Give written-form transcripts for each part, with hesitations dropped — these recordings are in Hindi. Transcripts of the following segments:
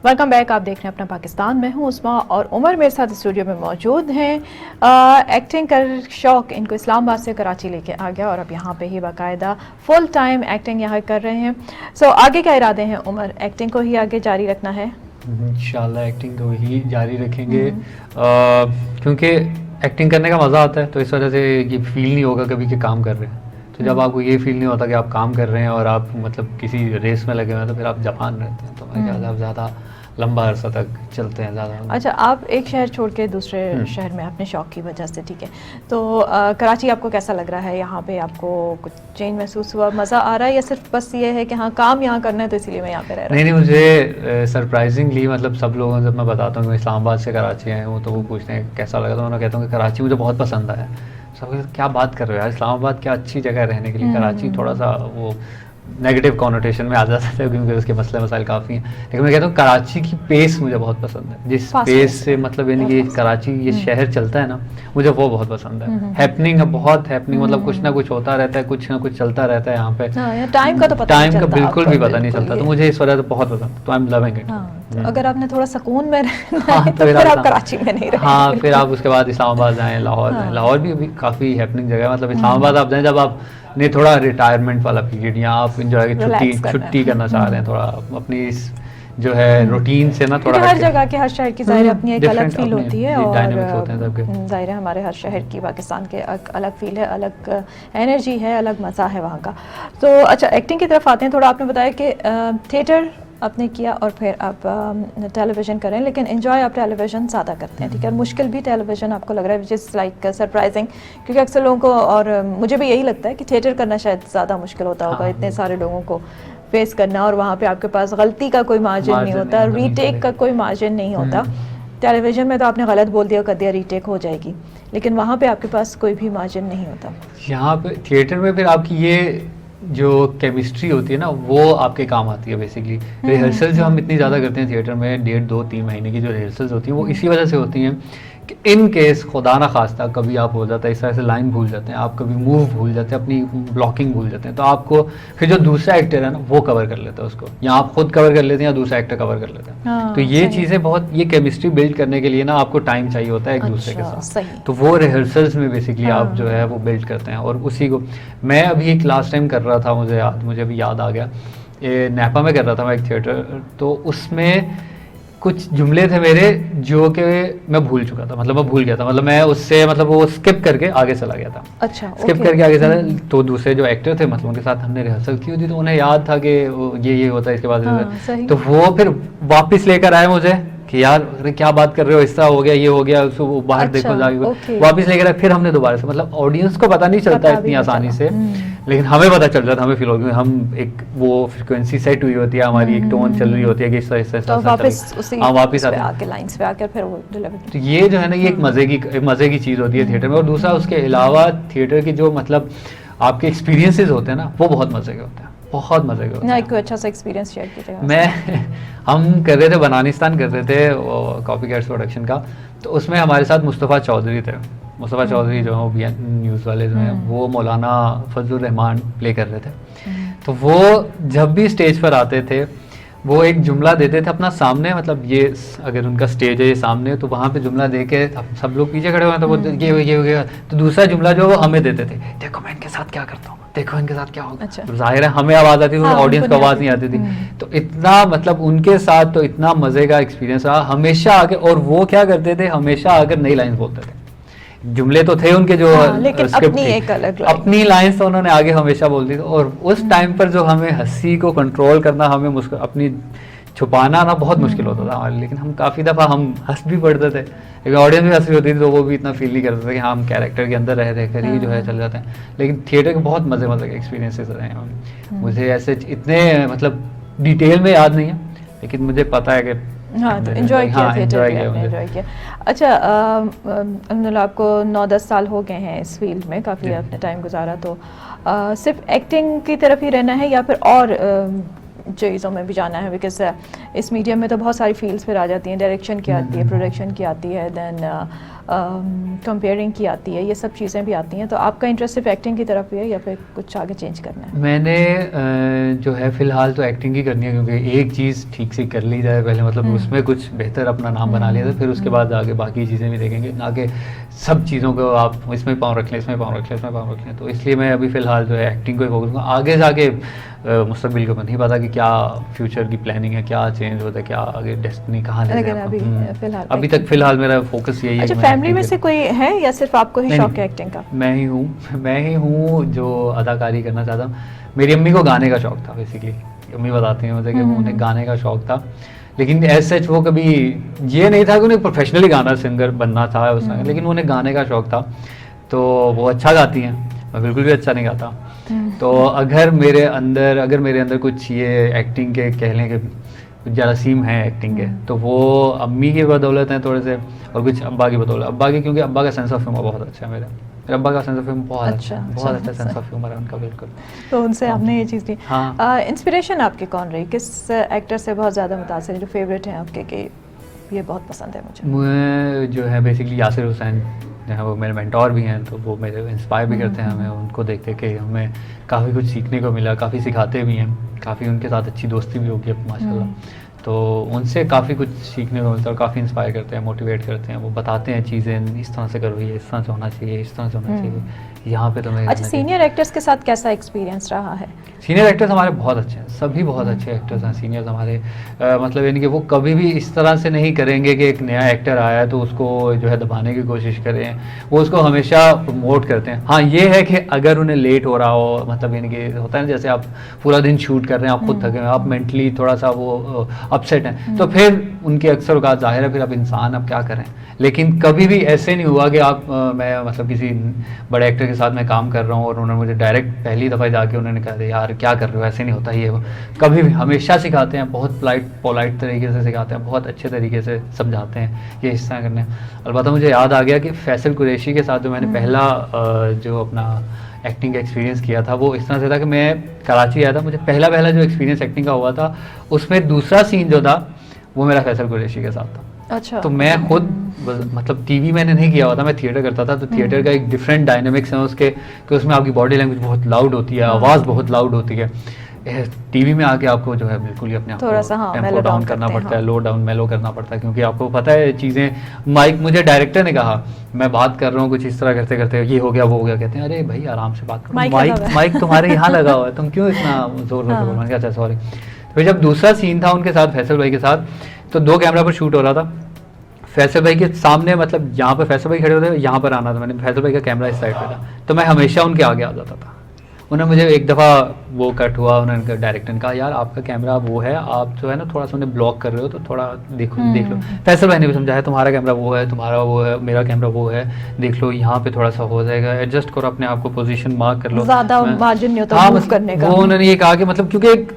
Welcome back. आप देख रहे हैं अपना पाकिस्तान। मैं हूं उस्मा और उमर मेरे साथ स्टूडियो में मौजूद हैं। एक्टिंग का शौक़ इनको इस्लामाबाद से कराची लेके आ गया और अब यहाँ पे ही बाकायदा फुल टाइम एक्टिंग यहाँ कर रहे हैं। सो आगे क्या इरादे हैं उमर? एक्टिंग को ही आगे जारी रखना है? इंशाल्लाह एक्टिंग को ही जारी रखेंगे, क्योंकि एक्टिंग करने का मज़ा आता है, तो इस वजह से ये फील नहीं होगा कभी कि काम कर रहे हैं। तो जब आपको ये फील नहीं होता कि आप काम कर रहे हैं और आप मतलब किसी रेस में लगे हुए हैं, तो फिर आप जापान रहते हैं, तो मेरे ख्याल से आप ज़्यादा लंबा अरसा तक चलते हैं ज़्यादा। अच्छा, आप एक शहर छोड़ के दूसरे शहर में अपने शौक़ की वजह से, ठीक है, तो कराची आपको कैसा लग रहा है? यहाँ पे आपको कुछ चेंज महसूस हुआ, मज़ा आ रहा है, या सिर्फ बस ये है कि हाँ काम यहाँ करना है तो इसीलिए मैं यहाँ पे रह रहा हूँ? नहीं, मुझे सरप्राइजिंगली मतलब सब लोगों से मैं बताता हूँ कि मैं इस्लामाबाद से कराची आया हूँ, तो वो पूछते हैं कैसा लगा, तो मैं कहता हूँ कि कराची मुझे बहुत पसंद आया। सब क्या बात कर रहे हो यार, इस्लामाबाद क्या अच्छी जगह है रहने के लिए, कराची थोड़ा सा वो नेगेटिव कॉनोटेशन में आ जाता है क्योंकि उसके मसले मसाइल काफ़ी हैं। लेकिन मैं कहता हूँ कराची की पेस मुझे बहुत पसंद है, जिस पेस से मतलब यानी कि कराची ये शहर चलता है ना, मुझे वो बहुत पसंद है। हैपनिंग है, बहुत हैपनिंग, मतलब कुछ ना कुछ होता रहता है, कुछ ना कुछ चलता रहता है यहाँ पे। टाइम का तो पता टाइम का बिल्कुल भी पता नहीं चलता, तो मुझे इस वजह से बहुत पसंद है, तो आई एम लविंग इट। अगर आपने थोड़ा सुकून में रहना है तो फिर आप कराची में नहीं रहेंगे। हाँ, फिर आप उसके बाद इस्लामाबाद जाएँ, लाहौर जाएँ। लाहौर भी काफ़ी हैपनिंग जगह है, मतलब इस्लामाबाद आप जाएँ जब आप ने थोड़ा रिटायरमेंट वाला पीरियड, या आप इंजॉय की छुट्टी करना चाह रहे हैं, थोड़ा अपनी इस जो है रूटीन से ना थोड़ा हर जगह के हर शहर की ज़ाहिर अपनी एक अलग फील होती है, और ज़ाहिर है हमारे हर शहर की पाकिस्तान के अलग फील है, अलग एनर्जी है, अलग मज़ा है वहाँ का। तो अच्छा, एक्टिंग की तरफ आते हैं। थोड़ा आपने बताया कि थिएटर आपने किया और फिर आप टेलीविज़न करें, लेकिन एंजॉय आप टेलीविज़न ज़्यादा करते हैं, ठीक है, मुश्किल भी टेलीविज़न आपको लग रहा है, विच इज़ लाइक सरप्राइजिंग, क्योंकि अक्सर लोगों को, और मुझे भी यही लगता है कि थिएटर करना शायद ज़्यादा मुश्किल होता होगा, इतने सारे लोगों को फेस करना, और वहाँ पे आपके पास गलती का कोई मार्जिन नहीं होता, रीटेक का कोई मार्जिन नहीं होता। टेलीविज़न में तो आपने गलत बोल दिया, कर दिया, रीटेक हो जाएगी, लेकिन वहाँ पे आपके पास कोई भी मार्जिन नहीं होता। यहाँ पे थिएटर में फिर आपकी ये जो केमिस्ट्री होती है ना, वो आपके काम आती है बेसिकली। रिहर्सल जो हम इतनी ज़्यादा करते हैं थिएटर में, 1.5, 2, 3 महीने की जो रिहर्सल्स होती हैं, वो इसी वजह से होती हैं कि इन केस खुदा ना खास्ता कभी आप हो जाता है इस तरह से, लाइन भूल जाते हैं आप, कभी मूव भूल जाते हैं, अपनी ब्लॉकिंग भूल जाते हैं, तो आपको फिर जो दूसरा एक्टर है ना वो कवर कर लेता है उसको, या आप खुद कवर कर लेते हैं या दूसरा एक्टर कवर कर लेता है। तो ये चीज़ें बहुत, ये केमिस्ट्री बिल्ड करने के लिए ना आपको टाइम चाहिए होता है एक दूसरे के साथ, तो वो रिहर्सल्स में बेसिकली आप जो है वो बिल्ड करते हैं, और उसी को मैं अभी एक लास्ट टाइम कर रहा था, मुझे अभी याद आ गया, ये नेपा में कर रहा था मैं एक थिएटर, तो उसमें कुछ जुमले थे मेरे जो कि मैं भूल चुका था, मतलब मैं भूल गया था, मतलब मैं उससे मतलब वो स्किप करके आगे चला गया था। अच्छा, स्किप करके आगे चला, तो दूसरे जो एक्टर थे मतलब उनके साथ हमने रिहर्सल की हुई थी, तो उन्हें याद था कि ये होता है इसके बाद, तो वो फिर वापस लेकर आए मुझे कि यार अरे क्या बात कर रहे हो, ऐसा हो गया, ये हो गया, उसको बाहर देखो जाके, वापस लेकर आए, फिर हमने दोबारा से, मतलब ऑडियंस को पता नहीं चलता इतनी आसानी से, लेकिन हमें पता चल जाता, हमें फील होता है, हम एक वो फ्रीक्वेंसी सेट हुई होती है हमारी, एक टोन चल रही होती है कि इस वापस आके लाइंस पे आकर फिर वो डिलीवर। तो ये जो है ना, ये एक मज़े की चीज़ होती है थिएटर में, और दूसरा उसके अलावा थिएटर की जो मतलब आपके एक्सपीरियंसेस होते हैं ना, वो बहुत मज़े के होते हैं, बहुत मज़े के होते हैं। कोई अच्छा सा एक्सपीरियंस शेयर कीजिएगा। हम कर रहे थे, बनानिस्तान कर रहे थे कॉपी कैट्स प्रोडक्शन का, तो उसमें हमारे साथ मुस्तफ़ा चौधरी थे। मुस्तफ़ा चौधरी जो है वो BN न्यूज़ वाले जो हैं, वो मौलाना फजलुर रहमान प्ले कर रहे थे, तो वो जब भी स्टेज पर आते थे वो एक जुमला देते थे अपना सामने, मतलब ये अगर उनका स्टेज है ये सामने, तो वहाँ पे जुमला दे के सब लोग पीछे खड़े हुए हैं, तो वो ये हो गया, तो दूसरा जुमला जो वो हमें देते थे, देखो मैं इनके साथ क्या करता हूँ, देखो इनके साथ क्या होगा। अच्छा। तो जाहिर है हमें आवाज़ आती थी, ऑडियंस को आवाज़ नहीं आती थी, तो इतना मतलब उनके साथ तो इतना मज़े का एक्सपीरियंस रहा हमेशा आके, और वो क्या करते थे, हमेशा आकर नई लाइन बोलते थे, जुमले तो थे उनके जो लेकिन अपनी लाइंस तो उन्होंने आगे हमेशा बोल दी, और उस टाइम पर जो हमें हंसी को कंट्रोल करना, हमें अपनी छुपाना ना बहुत मुश्किल होता था हमारे, लेकिन हम काफ़ी दफ़ा हम हंस भी पड़ते थे, लेकिन ऑडियंस भी हंस रही होती थी, तो वो भी इतना फील नहीं करते थे कि हाँ हम कैरेक्टर के अंदर रह कर ही जो है चल जाते हैं। लेकिन थिएटर के बहुत मज़े के एक्सपीरियंसेस रहे हैं। मुझे ऐसे इतने मतलब डिटेल में याद नहीं है, लेकिन मुझे पता है कि हाँ, तो एंजॉय किया। अच्छा, अल्हम्दुलिल्लाह आपको 9-10 साल हो गए हैं इस फील्ड में, काफ़ी आपने टाइम गुजारा, तो सिर्फ एक्टिंग की तरफ ही रहना है या फिर और चीज़ों में भी जाना है? बिकॉज इस मीडियम में तो बहुत सारी फील्ड्स फिर आ जाती हैं, डायरेक्शन की आती है, प्रोडक्शन की आती है, देन कंपेयरिंग की आती है, ये सब चीज़ें भी आती हैं। तो आपका इंटरेस्ट सिर्फ एक्टिंग की तरफ ही है या फिर कुछ आगे चेंज करना है? मैंने जो है फ़िलहाल तो एक्टिंग ही करनी है, क्योंकि एक चीज़ ठीक से कर ली जाए पहले, मतलब उसमें कुछ बेहतर अपना नाम बना लिया था, फिर उसके बाद आगे बाकी चीज़ें भी देखेंगे, ना कि सब चीज़ों को आप इसमें पाँव रख लें, इसमें पाँव रख लें, इसमें पाँव रख लें। तो इसलिए मैं अभी फ़िलहाल जो है एक्टिंग को ही फोकस करूँगा। आगे जाके मुस्तकबिल को नहीं पता कि क्या फ्यूचर की प्लानिंग है, क्या चेंज होता है, क्या आगे डेस्टिनी कहाँ ले लेकिन जाए। अभी तक फ़िलहाल मेरा फोकस यही है। अच्छा, फैमिली में से कोई है या सिर्फ आपको ही शौक है एक्टिंग का? मैं ही हूँ जो अदाकारी करना चाहता हूँ। मेरी अम्मी को गाने का शौक था बेसिकली, अम्मी बताती हैं मुझे कि उन्हें गाने का शौक था, लेकिन एज सच वो कभी ये नहीं था कि उन्हें प्रोफेशनली गाना सिंगर बनना था उस समय, लेकिन उन्हें गाने का शौक था। तो वो अच्छा गाती हैं, मैं बिल्कुल भी अच्छा नहीं गाता। तो अगर मेरे अंदर कुछ ये एक्टिंग के कह लें कि कुछ जरासीम है एक्टिंग के, तो वो अम्मी की बदौलत हैं थोड़े से, और कुछ अब्बा की बदौलत। अब्बा की, क्योंकि अब्बा का सेंस ऑफ ह्यूमर बहुत अच्छा है, मेरे अब्बा का सेंस ऑफ ह्यूमर बहुत अच्छा सेंस ऑफ ह्यूमर है उनका, बिल्कुल। तो उनसे आपने ये चीज़ ली। हाँ। इंस्पिरेशन आपकी कौन रही? किस एक्टर से बहुत ज़्यादा मुतासिर है, जो फेवरेट हैं आपके कि ये बहुत पसंद है मुझे? जो है बेसिकली यासिर हुसैन जो है वो मेरे मेंटोर भी हैं, तो वो मेरे इंस्पायर भी करते हैं हमें, उनको देख के हमें काफ़ी कुछ सीखने को मिला, काफ़ी सिखाते भी हैं, काफ़ी उनके साथ अच्छी दोस्ती भी होगी अब माशाल्लाह। तो उनसे काफ़ी कुछ सीखने को मिलता है और काफ़ी इंस्पायर करते हैं, मोटिवेट करते हैं। वो बताते हैं चीज़ें इस तरह से करो, ये इस तरह से होना चाहिए, इस तरह से होना चाहिए, यहाँ पे तुम्हें। अच्छा, सीनियर एक्टर्स के साथ कैसा एक्सपीरियंस रहा है? सीनियर एक्टर्स हमारे बहुत अच्छे हैं, सभी बहुत अच्छे एक्टर्स हैं सीनियर्स हमारे। मतलब यानी कि वो कभी भी इस तरह से नहीं करेंगे कि एक नया एक्टर आया है तो उसको जो है दबाने की कोशिश करें, वो उसको हमेशा प्रमोट करते हैं। हाँ, ये है कि अगर उन्हें लेट हो रहा हो, मतलब यानी कि होता है ना, जैसे आप पूरा दिन शूट कर रहे हैं, आप खुद थके हैं, आप मेंटली थोड़ा सा वो अपसेट हैं, तो फिर उनकी अक्सर औकात जाहिर है, फिर आप इंसान अब क्या करें। लेकिन कभी भी ऐसे नहीं हुआ कि आप मैं मतलब किसी बड़े एक्टर के साथ मैं काम कर रहा हूँ और उन्होंने मुझे डायरेक्ट पहली दफ़ा जाके उन्होंने कहा यार क्या कर रहे हो, ऐसे नहीं होता ये वो। कभी भी हमेशा सिखाते हैं, बहुत पोलाइट तरीके से सिखाते हैं, बहुत अच्छे तरीके से समझाते हैं ये इस तरह करने। अलबत्ता मुझे याद आ गया कि फैसल कुरैशी के साथ जो मैंने पहला जो अपना एक्टिंग का एक्सपीरियंस किया था, वो इस तरह से था कि मैं कराची आया था, मुझे पहला जो एक्सपीरियंस एक्टिंग का हुआ था, उसमें दूसरा सीन जो था वो मेरा फैसल कुरैशी के साथ था। अच्छा। तो मैं खुद मतलब टीवी मैंने नहीं किया हुआ था, मैं थिएटर करता था, तो थिएटर का एक डिफरेंट डायनामिक्स है उसके, कि उसमें आपकी बॉडी लैंग्वेज बहुत लाउड होती है, आवाज़ बहुत लाउड होती है। टीवी में आके आपको जो है बिल्कुल ही अपने आप को टेम्पो डाउन करना पड़ता है, लो डाउन मेलो करना पड़ता है, क्योंकि आपको पता है चीज़ें। माइक, मुझे डायरेक्टर ने कहा, मैं बात कर रहा हूँ कुछ इस तरह करते करते ये हो गया वो हो गया, कहते हैं अरे भाई आराम से बात करो, माइक तुम्हारे यहाँ लगा हुआ है, तुम क्यों इतना जोर से बोल रहे हो। अच्छा सॉरी। फिर जब दूसरा सीन था उनके साथ, फैसल भाई के साथ, तो 2 कैमरा पर शूट हो रहा था। फैसल भाई के सामने, मतलब यहाँ पर फैसल भाई खड़े होते, यहाँ पर आना था मैंने, फैसल भाई का कैमरा इस साइड पे था, तो मैं हमेशा उनके आगे आ जाता था। उन्होंने मुझे एक दफ़ा वो कट हुआ, उन्होंने डायरेक्टर ने कहा यार आपका कैमरा वो है, आप जो है ना थोड़ा सा उन्हें ब्लॉक कर रहे हो, तो थोड़ा देख लो। फैसल भाई ने भी समझाया तुम्हारा कैमरा वो है, तुम्हारा वो है, मेरा कैमरा वो है, देख लो यहाँ पे थोड़ा सा हो जाएगा, एडजस्ट करो अपने आप को, पोजीशन मार्क कर लो, ज़्यादा मार्जिन नहीं होता मूव करने का। वो उन्होंने ये कहा कि मतलब क्योंकि एक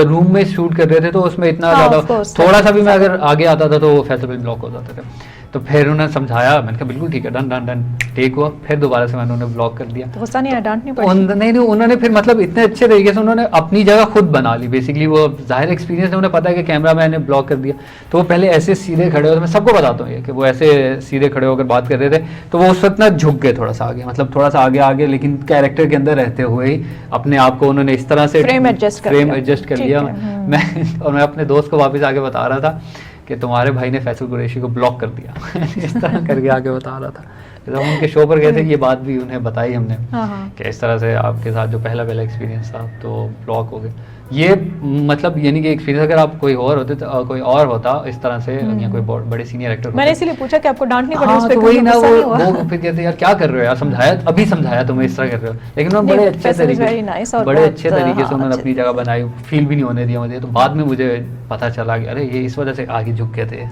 रूम में शूट कर रहे थे, तो उसमें इतना ज़्यादा थोड़ा सा भी मैं अगर आगे आता था तो फैसल भाई ब्लॉक हो जाते थे। तो फिर उन्होंने समझाया, मैंने कहा बिल्कुल ठीक है, डन टेक हुआ। फिर दोबारा से मैंने उन्हें ब्लॉक कर दिया। तो गुस्सा नहीं आया, डांटनी पड़ी? नहीं, उन्होंने फिर मतलब इतने अच्छे तरीके से उन्होंने अपनी जगह खुद बना ली। बेसिकली वो जाहिर एक्सपीरियंस है, उन्हें पता है कि कैमरा मैंने ब्लॉक कर दिया, तो वो पहले ऐसे सीधे खड़े होते, मैं सबको बताता हूँ ये कि वो ऐसे सीधे खड़े होकर बात कर रहे थे, तो वो उस वक्त ना झुक गए थोड़ा सा आगे, मतलब थोड़ा सा आगे, लेकिन कैरेक्टर के अंदर रहते हुए ही अपने आप को उन्होंने इस तरह से फ्रेम एडजस्ट कर लिया। मैं अपने दोस्त को वापस आके बता रहा था कि तुम्हारे भाई ने फैसल कुरैशी को ब्लॉक कर दिया इस तरह करके आगे बता रहा था। जब हम उनके शो पर गए थे, ये बात भी उन्हें बताई हमने कि इस तरह से आपके साथ जो पहला एक्सपीरियंस था तो ब्लॉक हो गए। ये मतलब यानी कि एक्सपीरियंस अगर आप कोई और होते तो कोई और होता इस तरह से, या कोई बड़े सीनियर एक्टर, मैंने इसीलिए पूछा कि आपको डांटनी पड़ी उस पे, तो वही ना वो फिर कहते यार क्या कर रहे हो यार, समझाया तुम्हें इस तरह कर रहे हो, लेकिन उन्होंने बड़े अच्छे तरीके से उन्होंने अपनी जगह बनाई, फील भी नहीं होने दिया मुझे। तो बाद में मुझे पता चला कि अरे ये इस वजह से आगे झुक गए थे।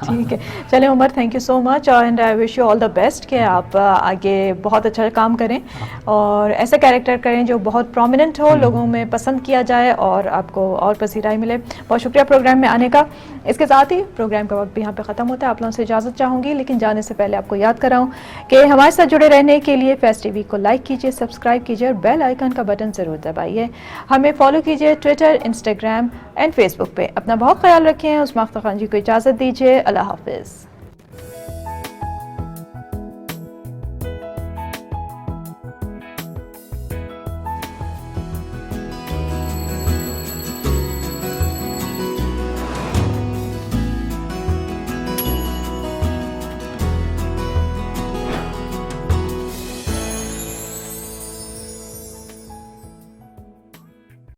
ठीक है, चले Umar, thank you so much and I wish you all the best कि आप आगे बहुत अच्छा काम करें और ऐसे कैरेक्टर करें जो बहुत प्रोमिनेंट हो, लोगों में पसंद किया जाए जाए और आपको और पसीराई मिले। बहुत शुक्रिया प्रोग्राम में आने का। इसके साथ ही प्रोग्राम का वक्त भी यहाँ पे ख़त्म होता है। आप लोगों से इजाज़त चाहूँगी, लेकिन जाने से पहले आपको याद कराऊँ कि हमारे साथ जुड़े रहने के लिए फेस्ट टीवी को लाइक कीजिए, सब्सक्राइब कीजिए और बेल आइकन का बटन ज़रूर दबाइए। हमें फॉलो कीजिए ट्विटर, इंस्टाग्राम एंड फेसबुक पे। अपना बहुत ख्याल रखें। उस्मा अख्तर खान जी को इजाज़त दीजिए। अल्लाह हाफिज़।